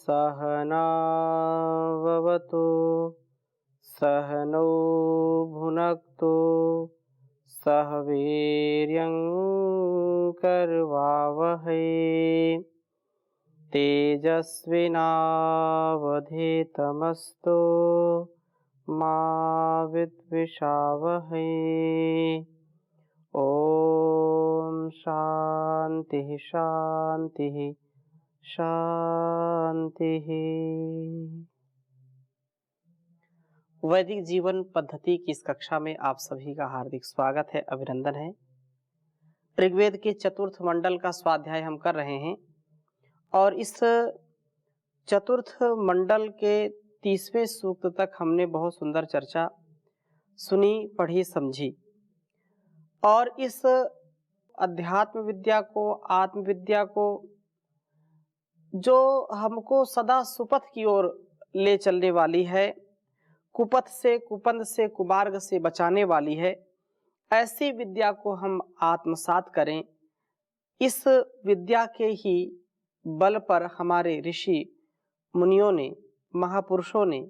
सहनाववतु सहनौ भुनक्तु सह वीर्यं करवावहै तेजस्विनावधीतमस्तु मा विद्विषावहै। ओम शांति शांति शांति। वैदिक जीवन पद्धति की इस कक्षा में आप सभी का हार्दिक स्वागत है, अभिनंदन है। ऋग्वेद के चतुर्थ मंडल का स्वाध्याय हम कर रहे हैं और इस चतुर्थ मंडल के 30वें सूक्त तक हमने बहुत सुंदर चर्चा सुनी, पढ़ी, समझी और इस अध्यात्म विद्या को, आत्मविद्या को, जो हमको सदा सुपथ की ओर ले चलने वाली है, कुपथ से, कुपंद से, कुमार्ग से बचाने वाली है, ऐसी विद्या को हम आत्मसात करें। इस विद्या के ही बल पर हमारे ऋषि मुनियों ने, महापुरुषों ने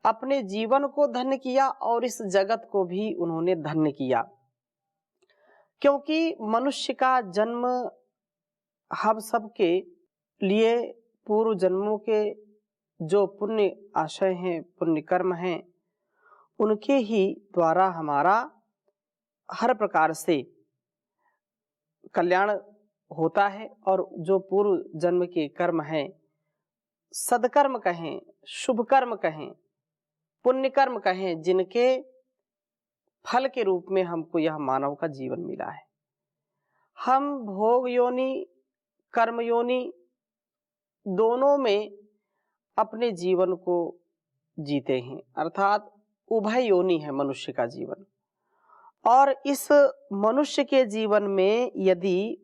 अपने जीवन को धन्य किया और इस जगत को भी उन्होंने धन्य किया, क्योंकि मनुष्य का जन्म हम सबके लिए पूर्व जन्मों के जो पुण्य आशय हैं, पुण्य कर्म हैं, उनके ही द्वारा हमारा हर प्रकार से कल्याण होता है। और जो पूर्व जन्म के कर्म हैं, सदकर्म कहें, शुभ कर्म कहें, पुण्य कर्म कहें, जिनके फल के रूप में हमको यह मानव का जीवन मिला है। हम भोग योनि, कर्म योनि दोनों में अपने जीवन को जीते हैं, अर्थात उभय योनि है मनुष्य का जीवन। और इस मनुष्य के जीवन में यदि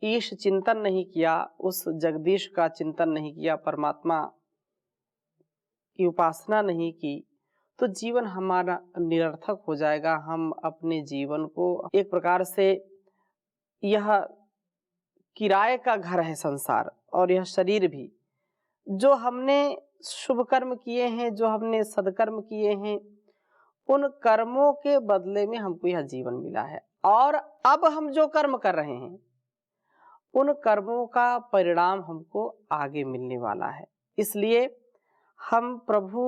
ईश चिंतन नहीं किया, उस जगदीश का चिंतन नहीं किया, परमात्मा की उपासना नहीं की, तो जीवन हमारा निरर्थक हो जाएगा। हम अपने जीवन को एक प्रकार से, यह किराए का घर है संसार, और यह शरीर भी, जो हमने शुभ कर्म किए हैं, जो हमने सदकर्म किए हैं, उन कर्मों के बदले में हमको यह जीवन मिला है। और अब हम जो कर्म कर रहे हैं, उन कर्मों का परिणाम हमको आगे मिलने वाला है। इसलिए हम प्रभु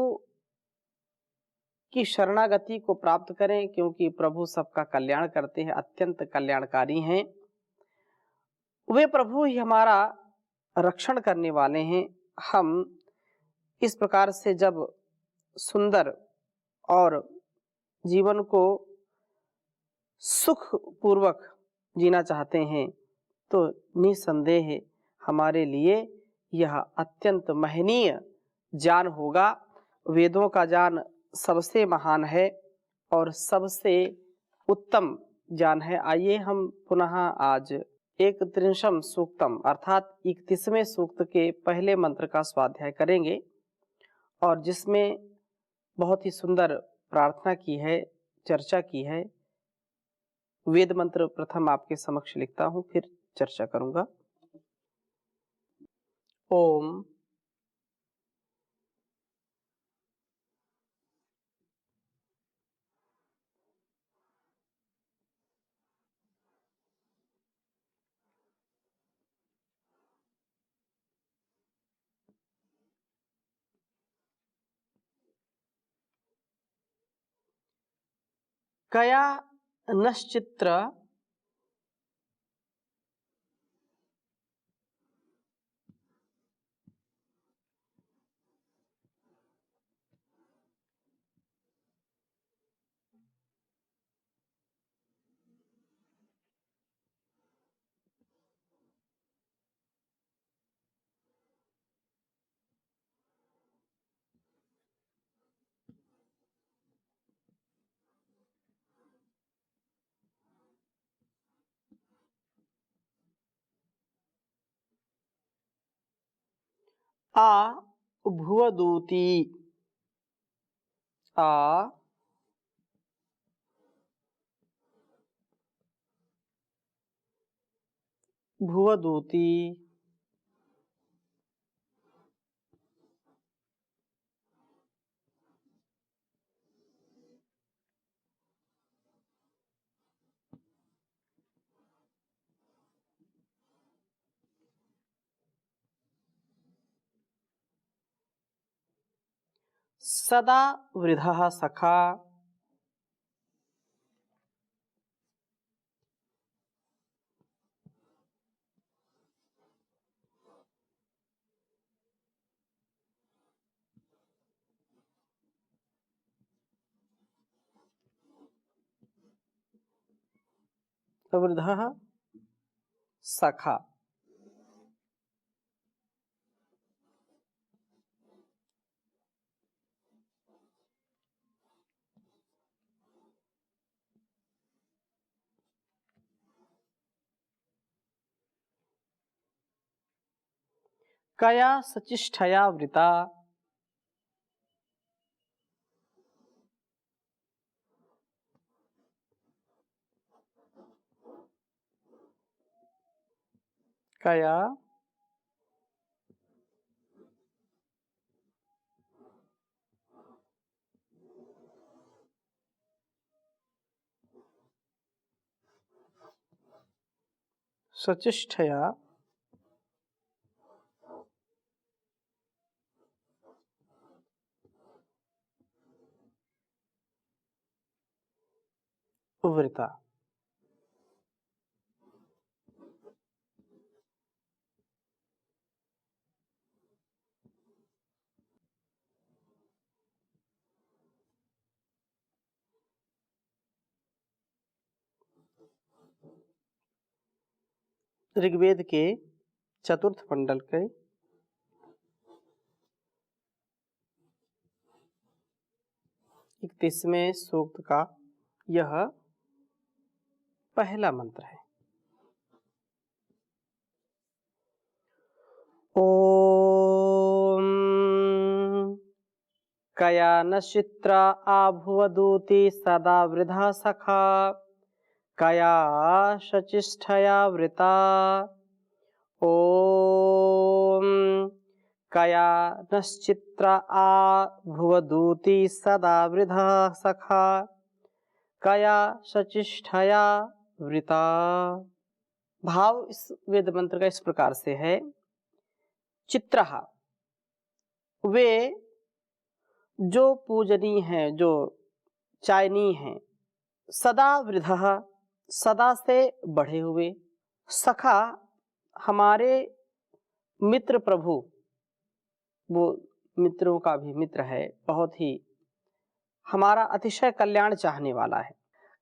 की शरणागति को प्राप्त करें, क्योंकि प्रभु सबका कल्याण करते हैं, अत्यंत कल्याणकारी हैं। वे प्रभु ही हमारा रक्षण करने वाले हैं। हम इस प्रकार से जब सुंदर और जीवन को सुख पूर्वक जीना चाहते हैं, तो निसंदेह हमारे लिए यह अत्यंत महनीय ज्ञान होगा। वेदों का ज्ञान सबसे महान है और सबसे उत्तम ज्ञान है। आइए हम पुनः आज 31 सूक्तम अर्थात 31वें सूक्त के पहले मंत्र का स्वाध्याय करेंगे, और जिसमें बहुत ही सुंदर प्रार्थना की है, चर्चा की है। वेद मंत्र प्रथम आपके समक्ष लिखता हूं, फिर चर्चा करूंगा। ओम कया नश्चित्र आ भुवदूती, आ भुवदूती, सदा वृधः सखा। वृधः सखा। कया सचिष्ठया वृता। कया सचिष्ठया वृता। ऋग्वेद के चतुर्थ मंडल के 31वें सूक्त का यह पहला मंत्र है। ओम कया नक्षत्रा आभुवदूति सदा वृधा सखा। कया शचिष्ठया वृता। ओम कया नश्चित्रा आभुवदूति सदा वृधा सखा। कया शचिष्ठया वृता। भाव इस वेद मंत्र का इस प्रकार से है। चित्रः वे जो पूजनीय हैं, जो चायनीय हैं, सदा वृधः सदा से बढ़े हुए, सखा हमारे मित्र प्रभु, वो मित्रों का भी मित्र है, बहुत ही हमारा अतिशय कल्याण चाहने वाला है।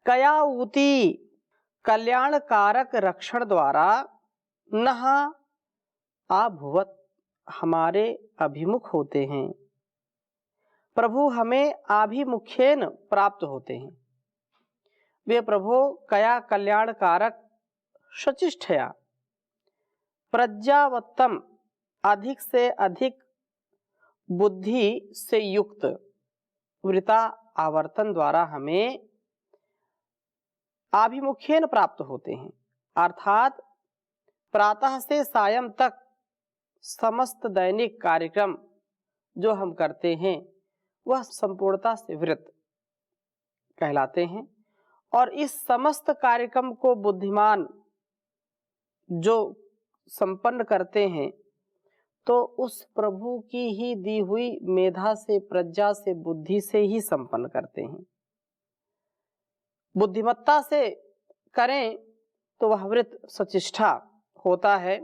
कया ऊती कल्याणकारक रक्षण द्वारा नह आभुवत हमारे अभिमुख होते हैं। प्रभु हमें आभिमुखेन प्राप्त होते हैं। वे प्रभु कया कल्याणकारक शचिष्ठया प्रज्ञावत्तम अधिक से अधिक बुद्धि से युक्त वृता आवर्तन द्वारा हमें आभिमुखेन प्राप्त होते हैं। अर्थात प्रातः से सायं तक समस्त दैनिक कार्यक्रम जो हम करते हैं वह संपूर्णता से वृत कहलाते हैं। और इस समस्त कार्यक्रम को बुद्धिमान जो संपन्न करते हैं तो उस प्रभु की ही दी हुई मेधा से, प्रज्ञा से, बुद्धि से ही संपन्न करते हैं। बुद्धिमत्ता से करें तो वह वृत सचिष्ठा होता है।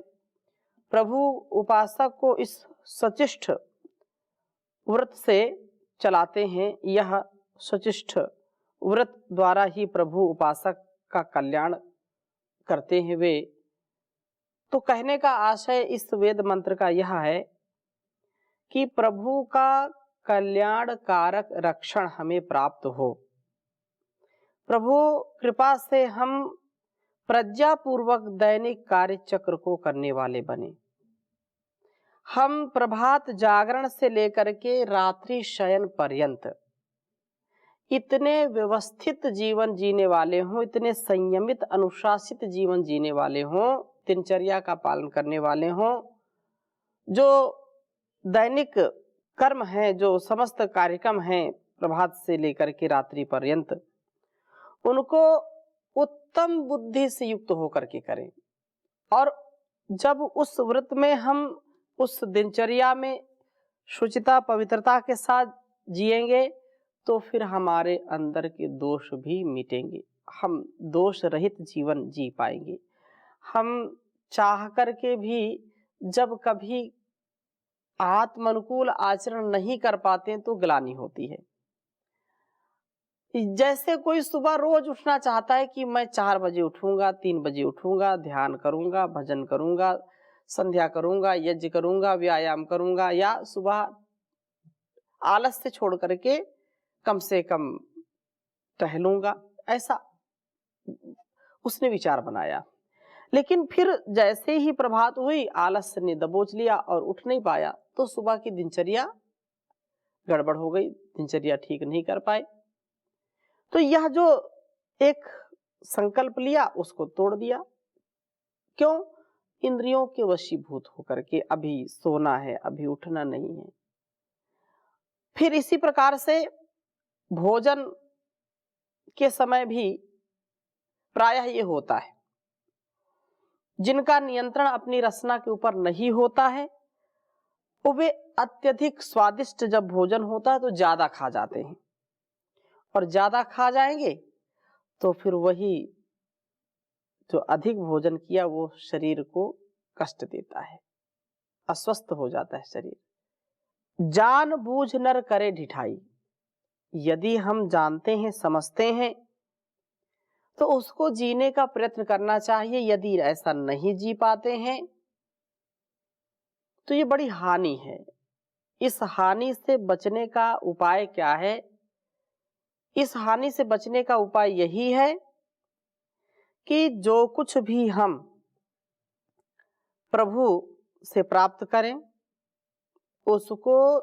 प्रभु उपासक को इस सचिष्ठ व्रत से चलाते हैं। यह सचिष्ठ व्रत द्वारा ही प्रभु उपासक का कल्याण करते हैं वे। तो कहने का आशय इस वेद मंत्र का यह है कि प्रभु का कल्याण कारक रक्षण हमें प्राप्त हो। प्रभु कृपा से हम प्रज्ञापूर्वक दैनिक कार्य चक्र को करने वाले बने। हम प्रभात जागरण से लेकर के रात्रि शयन पर्यंत इतने व्यवस्थित जीवन जीने वाले हों, इतने संयमित अनुशासित जीवन जीने वाले हों, दिनचर्या का पालन करने वाले हों, जो दैनिक कर्म हैं, जो समस्त कार्यक्रम हैं प्रभात से लेकर के रात्रि पर्यंत, उनको उत्तम बुद्धि से युक्त होकर के करें। और जब उस व्रत में हम उस दिनचर्या में शुचिता पवित्रता के साथ जिएंगे तो फिर हमारे अंदर के दोष भी मिटेंगे, हम दोष रहित जीवन जी पाएंगे। हम चाह करके भी जब कभी आत्मानुकूल आचरण नहीं कर पाते तो ग्लानि होती है। जैसे कोई सुबह रोज उठना चाहता है कि मैं 4 बजे उठूंगा, 3 बजे उठूंगा, ध्यान करूंगा, भजन करूंगा, संध्या करूंगा, यज्ञ करूंगा, व्यायाम करूंगा, या सुबह आलस से छोड़ करके कम से कम टहलूंगा, ऐसा उसने विचार बनाया। लेकिन फिर जैसे ही प्रभात हुई, आलस ने दबोच लिया और उठ नहीं पाया, तो सुबह की दिनचर्या गड़बड़ हो गई, दिनचर्या ठीक नहीं कर पाए। तो यह जो एक संकल्प लिया उसको तोड़ दिया। क्यों? इंद्रियों के वशीभूत होकर के अभी सोना है, अभी उठना नहीं है। फिर इसी प्रकार से भोजन के समय भी प्रायः ये होता है, जिनका नियंत्रण अपनी रसना के ऊपर नहीं होता है, वो वे अत्यधिक स्वादिष्ट जब भोजन होता है तो ज्यादा खा जाते हैं, और ज्यादा खा जाएंगे तो फिर वही जो अधिक भोजन किया वो शरीर को कष्ट देता है, अस्वस्थ हो जाता है शरीर। जान बूझ नर करे ढिठाई, यदि हम जानते हैं, समझते हैं, तो उसको जीने का प्रयत्न करना चाहिए। यदि ऐसा नहीं जी पाते हैं तो ये बड़ी हानि है। इस हानि से बचने का उपाय क्या है? इस हानि से बचने का उपाय यही है कि जो कुछ भी हम प्रभु से प्राप्त करें उसको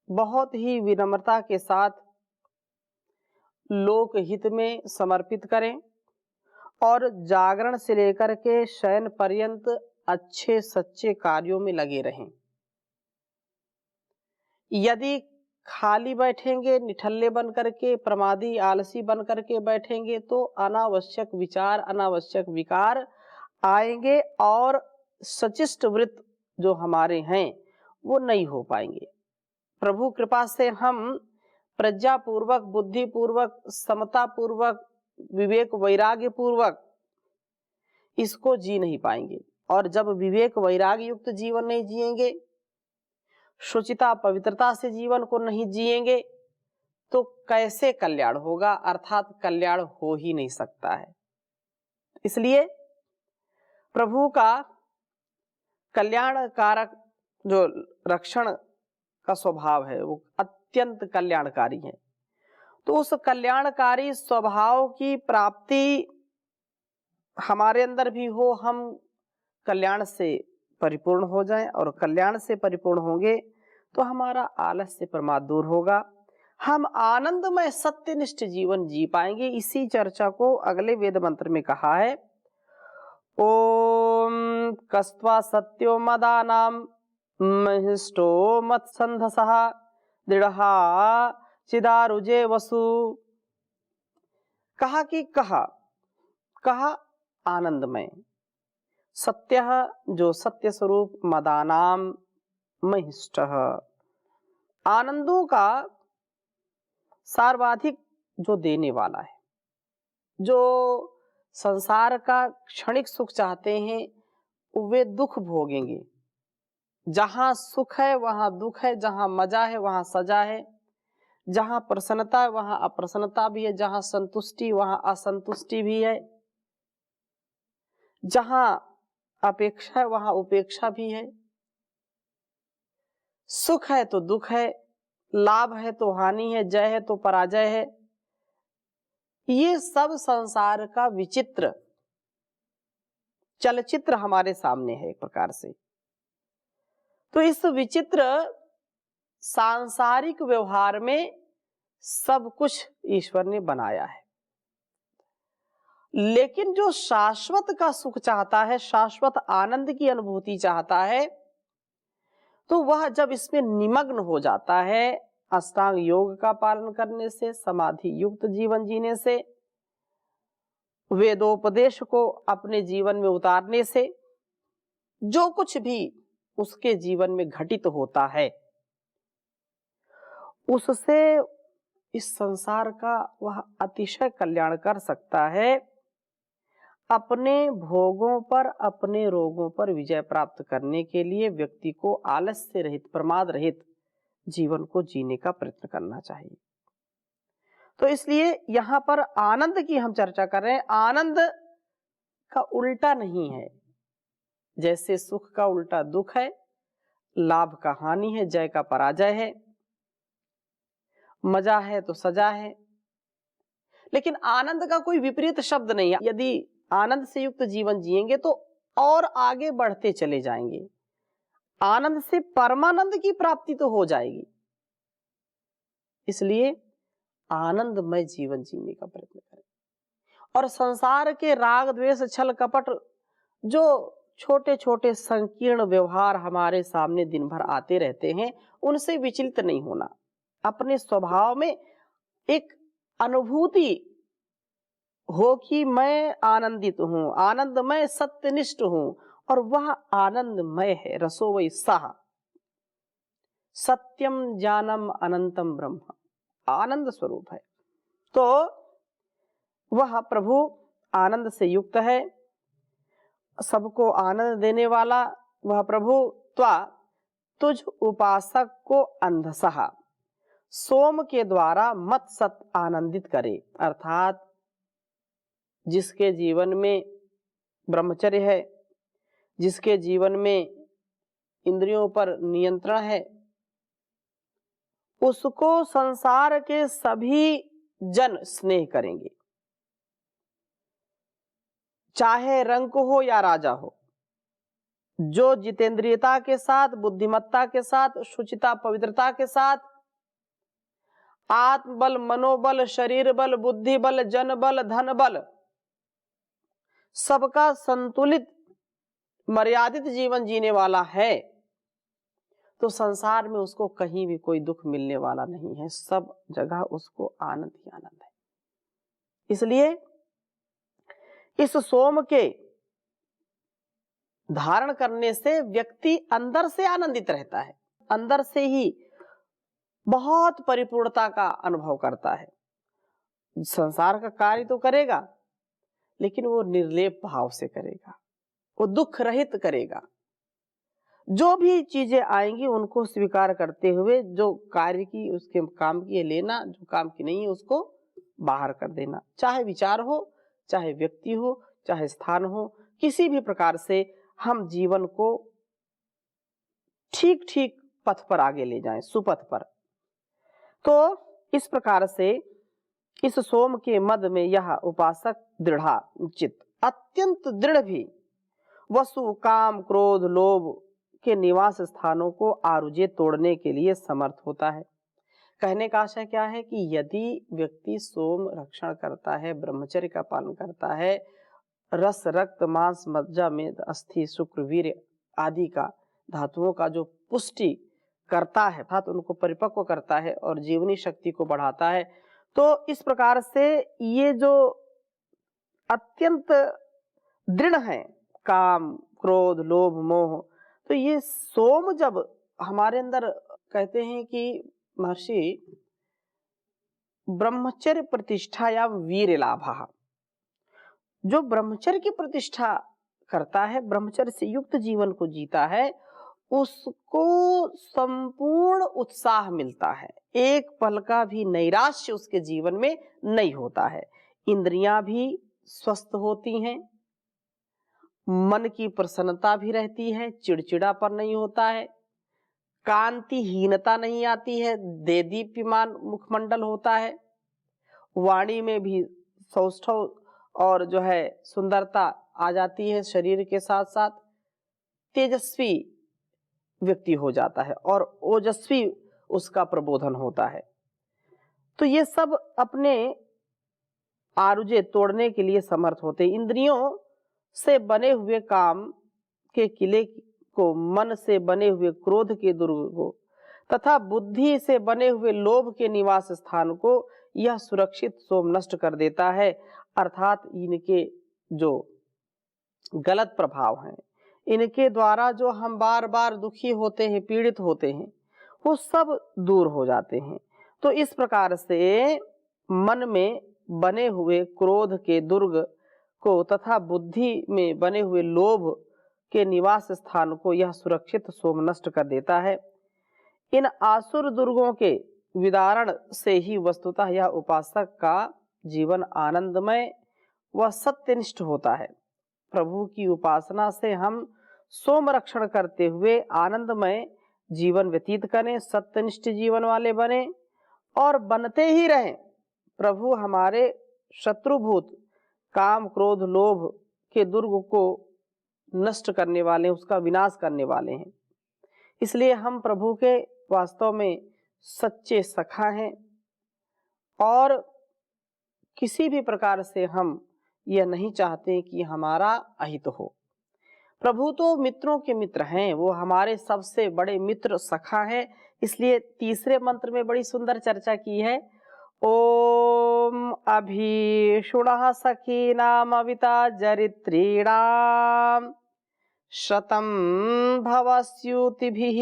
बहुत ही विनम्रता के साथ लोक हित में समर्पित करें, और जागरण से लेकर के शयन पर्यंत अच्छे सच्चे कार्यों में लगे रहें। यदि खाली बैठेंगे, निठल्ले बन करके, प्रमादी आलसी बन करके बैठेंगे तो अनावश्यक विचार, अनावश्यक विकार आएंगे, और सचिष्ट वृत्त जो हमारे हैं वो नहीं हो पाएंगे। प्रभु कृपा से हम प्रज्ञा पूर्वक, बुद्धि पूर्वक, समता पूर्वक, विवेक वैराग्य पूर्वक इसको जी नहीं पाएंगे। और जब विवेक वैराग्य युक्त जीवन नहीं जिएंगे, शुचिता पवित्रता से जीवन को नहीं जिएंगे, तो कैसे कल्याण होगा? अर्थात कल्याण हो ही नहीं सकता है। इसलिए प्रभु का कल्याणकारक जो रक्षण का स्वभाव है वो अत्यंत कल्याणकारी है। तो उस कल्याणकारी स्वभाव की प्राप्ति हमारे अंदर भी हो, हम कल्याण से परिपूर्ण हो जाएं, और कल्याण से परिपूर्ण होंगे तो हमारा आलस्य प्रमाद दूर होगा, हम आनंदमय सत्यनिष्ठ जीवन जी पाएंगे। इसी चर्चा को अगले वेद मंत्र में कहा है, ओम कस्त्वा सत्यो मदानाम महिष्टो मत्संधसः दृढ़ा चिदारुजे वसु। कहा आनंदमय, सत्य जो सत्य स्वरूप, मदानाम महिष्ट, आनंदों का सर्वाधिक जो देने वाला है। जो संसार का क्षणिक सुख चाहते हैं वे दुख भोगेंगे। जहां सुख है वहां दुख है, जहां मजा है वहां सजा है, जहां प्रसन्नता है वहां अप्रसन्नता भी है, जहां संतुष्टि वहां असंतुष्टि भी है, जहां अपेक्षा है वहां उपेक्षा भी है। सुख है तो दुख है, लाभ है तो हानि है, जय है तो पराजय है। ये सब संसार का विचित्र चलचित्र हमारे सामने है एक प्रकार से। तो इस विचित्र सांसारिक व्यवहार में सब कुछ ईश्वर ने बनाया है, लेकिन जो शाश्वत का सुख चाहता है, शाश्वत आनंद की अनुभूति चाहता है, तो वह जब इसमें निमग्न हो जाता है, अष्टांग योग का पालन करने से, समाधि युक्त जीवन जीने से, वेदोपदेश को अपने जीवन में उतारने से, जो कुछ भी उसके जीवन में घटित होता है उससे इस संसार का वह अतिशय कल्याण कर सकता है। अपने भोगों पर, अपने रोगों पर विजय प्राप्त करने के लिए व्यक्ति को आलस्य रहित, प्रमाद रहित जीवन को जीने का प्रयत्न करना चाहिए। तो इसलिए यहाँ पर आनंद की हम चर्चा कर रहे हैं। आनंद का उल्टा नहीं है, जैसे सुख का उल्टा दुख है, लाभ का हानि है, जय का पराजय है, मजा है तो सजा है। लेकिन आनंद का कोई विपरीत शब्द नहीं है। यदि आनंद से युक्त जीवन जिएंगे तो और आगे बढ़ते चले जाएंगे, आनंद से परमानंद की प्राप्ति तो हो जाएगी। इसलिए आनंदमय जीवन जीने का प्रयत्न करें। और संसार के राग द्वेष छल कपट जो छोटे छोटे संकीर्ण व्यवहार हमारे सामने दिन भर आते रहते हैं, उनसे विचलित नहीं होना। अपने स्वभाव में एक अनुभूति हो कि मैं आनंदित हूं, आनंदमय सत्यनिष्ठ हूं, और वह आनंदमय है। रसो वै सः सत्यम ज्ञानम अनंतम ब्रह्म, आनंद स्वरूप है। तो वह प्रभु आनंद से युक्त है, सबको आनंद देने वाला वह प्रभु त्वा तुझ उपासक को अंधसः सोम के द्वारा मत सत आनंदित करे। अर्थात जिसके जीवन में ब्रह्मचर्य है, जिसके जीवन में इंद्रियों पर नियंत्रण है, उसको संसार के सभी जन स्नेह करेंगे, चाहे रंक हो या राजा हो। जो जितेंद्रियता के साथ, बुद्धिमत्ता के साथ, शुचिता पवित्रता के साथ, आत्मबल, मनोबल, शरीर बल, बुद्धि बल, जन बल, धन बल, सबका संतुलित मर्यादित जीवन जीने वाला है, तो संसार में उसको कहीं भी कोई दुख मिलने वाला नहीं है। सब जगह उसको आनंद ही आनंद है। इसलिए इस सोम के धारण करने से व्यक्ति अंदर से आनंदित रहता है, अंदर से ही बहुत परिपूर्णता का अनुभव करता है। संसार का कार्य तो करेगा, लेकिन वो निर्लेप भाव से करेगा, वो दुख रहित करेगा। जो भी चीजें आएंगी उनको स्वीकार करते हुए, जो कार्य की उसके काम की है लेना, जो काम की नहीं है उसको बाहर कर देना। चाहे विचार हो, चाहे व्यक्ति हो, चाहे स्थान हो, किसी भी प्रकार से हम जीवन को ठीक ठीक पथ पर आगे ले जाएं, सुपथ पर। तो इस प्रकार से इस सोम के मद में यह उपासक दृढ़ा चित्त, अत्यंत दृढ़ भी वसु काम क्रोध लोभ के निवास स्थानों को आरुजे तोड़ने के लिए समर्थ होता है। कहने का आशय क्या है कि यदि व्यक्ति सोम रक्षण करता है, ब्रह्मचर्य का पालन करता है, रस रक्त मांस मज्जा मेद अस्थि शुक्र वीर्य आदि का धातुओं का जो पुष्टि करता है, अर्थात उनको परिपक्व करता है और जीवनी शक्ति को बढ़ाता है, तो इस प्रकार से ये जो अत्यंत दृढ़ है काम क्रोध लोभ मोह, तो ये सोम जब हमारे अंदर, कहते हैं कि महर्षि ब्रह्मचर्य प्रतिष्ठा या वीर लाभ, जो ब्रह्मचर्य की प्रतिष्ठा करता है, ब्रह्मचर्य से युक्त जीवन को जीता है, उसको संपूर्ण उत्साह मिलता है, एक पल का भी नैराश्य उसके जीवन में नहीं होता है। इंद्रियां भी स्वस्थ होती हैं, मन की प्रसन्नता भी रहती है, चिड़चिड़ापन नहीं होता है, कांतिहीनता नहीं आती है, देदीप्यमान मुखमंडल होता है, वाणी में भी सौष्ठव और जो है सुंदरता आ जाती है, शरीर के साथ साथ तेजस्वी व्यक्ति हो जाता है और ओजस्वी उसका प्रबोधन होता है। तो ये सब अपने आरुजे तोड़ने के लिए समर्थ होते। इंद्रियों से बने हुए काम के किले को, मन से बने हुए क्रोध के दुर्ग को तथा बुद्धि से बने हुए लोभ के निवास स्थान को यह सुरक्षित सोम नष्ट कर देता है। अर्थात इनके जो गलत प्रभाव हैं, इनके द्वारा जो हम बार बार दुखी होते हैं, पीड़ित होते हैं, वो सब दूर हो जाते हैं। तो इस प्रकार से मन में बने हुए क्रोध के दुर्ग को तथा बुद्धि में बने हुए लोभ के निवास स्थान को यह सुरक्षित सोम नष्ट कर देता है। इन आसुर दुर्गों के विदारण से ही वस्तुतः यह उपासक का जीवन आनंदमय व सत्यनिष्ठ होता है। प्रभु की उपासना से हम सोम रक्षण करते हुए आनंदमय जीवन व्यतीत करें, सत्यनिष्ठ जीवन वाले बने और बनते ही रहें। प्रभु हमारे शत्रुभूत काम क्रोध लोभ के दुर्ग को नष्ट करने वाले, उसका विनाश करने वाले हैं। इसलिए हम प्रभु के वास्तव में सच्चे सखा हैं और किसी भी प्रकार से हम यह नहीं चाहते कि हमारा अहित हो। प्रभु तो मित्रों के मित्र हैं, वो हमारे सबसे बड़े मित्र सखा हैं। इसलिए तीसरे मंत्र में बड़ी सुंदर चर्चा की है। ओम अभीषुणः सखीनाम अविता जरित्रीणाम शतं भवस्युतिभिः।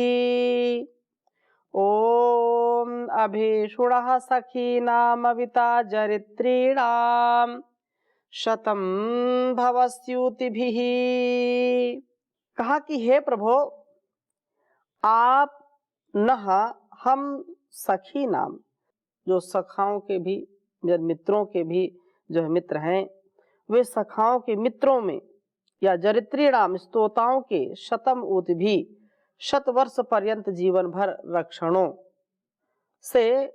ओम अभीषुणः सखीनाम अविता जरित्रीणाम शतं भवस्युतिभिः। कहा कि हे प्रभु, आप हम सखी नाम, जो सखाओं के भी, मित्रों के भी जो मित्र हैं, वे सखाओं के मित्रों में या जरित्रीणाम स्तोताओं के शतम उत भी 100 वर्ष पर्यंत जीवन भर रक्षणों से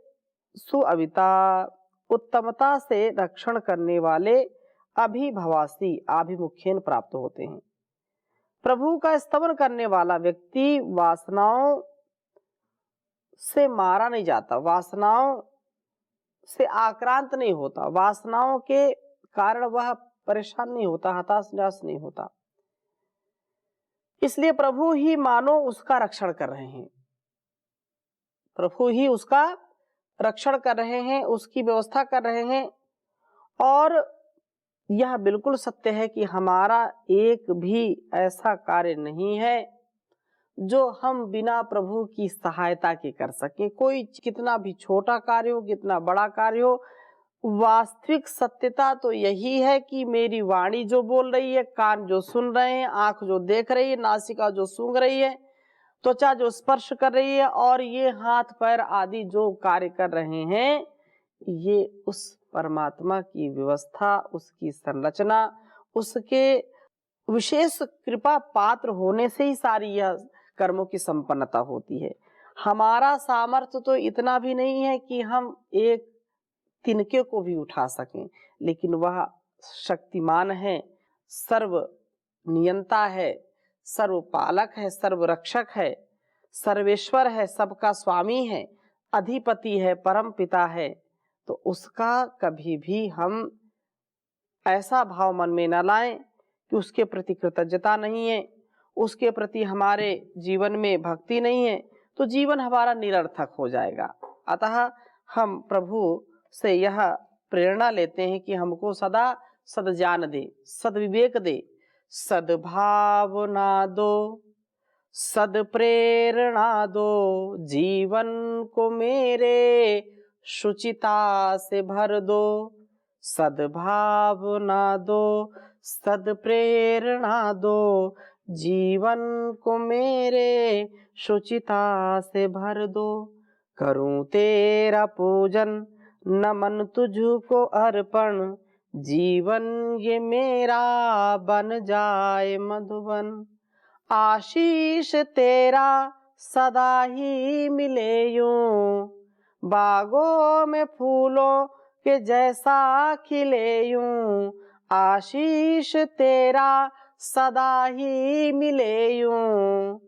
सुअविता उत्तमता से रक्षण करने वाले अभिभवासी आभिमुख्यन प्राप्त होते हैं। प्रभु का स्तवन करने वाला व्यक्ति वासनाओं से मारा नहीं जाता, वासनाओं से आक्रांत नहीं होता, वासनाओं के कारण वह परेशान नहीं होता, हताश निराश नहीं होता। इसलिए प्रभु ही मानो उसका रक्षण कर रहे हैं, प्रभु ही उसका रक्षण कर रहे हैं, उसकी व्यवस्था कर रहे हैं। और यह बिल्कुल सत्य है कि हमारा एक भी ऐसा कार्य नहीं है जो हम बिना प्रभु की सहायता के कर सके। कोई कितना भी छोटा कार्य हो, कितना बड़ा कार्य हो, वास्तविक सत्यता तो यही है कि मेरी वाणी जो बोल रही है, कान जो सुन रहे हैं, आंख जो देख रही है, नासिका जो सूंघ रही है, त्वचा जो स्पर्श कर रही है और ये हाथ पैर आदि जो कार्य कर रहे हैं, ये उस परमात्मा की व्यवस्था, उसकी संरचना, उसके विशेष कृपा पात्र होने से ही सारी यह कर्मों की संपन्नता होती है। हमारा सामर्थ्य तो इतना भी नहीं है कि हम एक तिनके को भी उठा सकें, लेकिन वह शक्तिमान है, सर्व नियंता है, सर्वपालक है, सर्वरक्षक है, सर्वेश्वर है, सबका स्वामी है, अधिपति है, परम पिता है। तो उसका कभी भी हम ऐसा भाव मन में न लाएं कि उसके प्रति कृतज्ञता नहीं है, उसके प्रति हमारे जीवन में भक्ति नहीं है, तो जीवन हमारा निरर्थक हो जाएगा। अतः हम प्रभु से यह प्रेरणा लेते हैं कि हमको सदा सद्ज्ञान दे, सद्विवेक दे, सद्भावना दो, सद्प्रेरणा दो, जीवन को मेरे शुचिता से भर दो, सद्भावना दो, सद्प्रेरणा दो, जीवन को मेरे शुचिता से भर दो। करूं तेरा पूजन, नमन तुझको अर्पण, जीवन ये मेरा बन जाए मधुबन। आशीष तेरा सदा ही मिले यूं, बागों में फूलों के जैसा खिले यूं। आशीष तेरा सदा ही मिले यूं,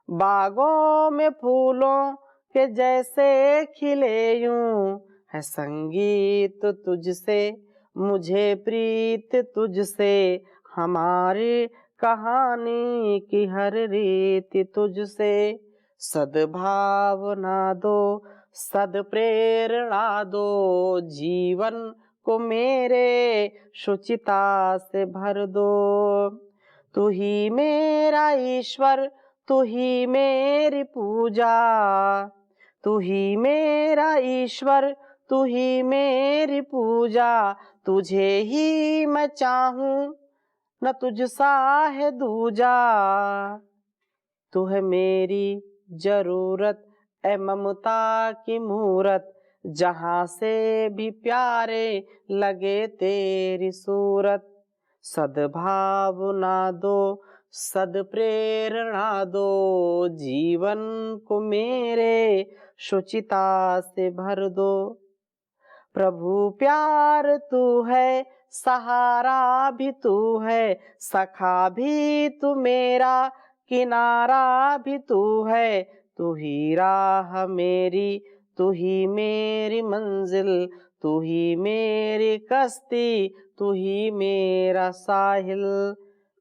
बागों में फूलों के जैसे खिले यूं। है संगीत तुझसे, मुझे प्रीत तुझसे, हमारी कहानी की हर रीति तुझसे। सद्भावना दो, सद्प्रेरणा दो, जीवन को मेरे शुचिता से भर दो। तू ही मेरा ईश्वर, तू ही मेरी पूजा, तू ही मेरा ईश्वर, तू ही मेरी पूजा, तुझे ही मैं चाहूं, न तुझसा है दूजा। तू है मेरी जरूरत, ए ममता की मूरत, जहां से भी प्यारे लगे तेरी सूरत। सद्भावना दो, सद्प्रेरणा दो, जीवन को मेरे शुचिता से भर दो। प्रभु प्यार तू है, सहारा भी तू है, सखा भी तू मेरा, किनारा भी तू है। तू ही राह मेरी, तू ही मेरी मंजिल, तू ही मेरी कश्ती, तू ही मेरा साहिल।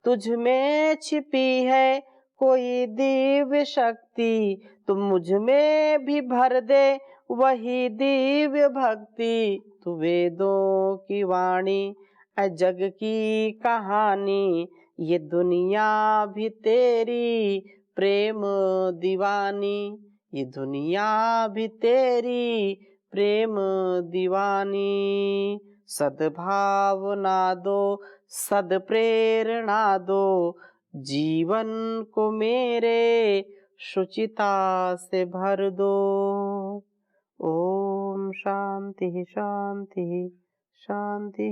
तुझ में छिपी है कोई दिव्य शक्ति, तू मुझ में भी भर दे वही दिव्य भक्ति। तू वेदों की वाणी, ऐ जग की कहानी, ये दुनिया भी तेरी प्रेम दीवानी, ये दुनिया भी तेरी प्रेम दीवानी। सद्भावना दो, सद्प्रेरणा दो, जीवन को मेरे शुचिता से भर दो। ओम शांति शांति शांति।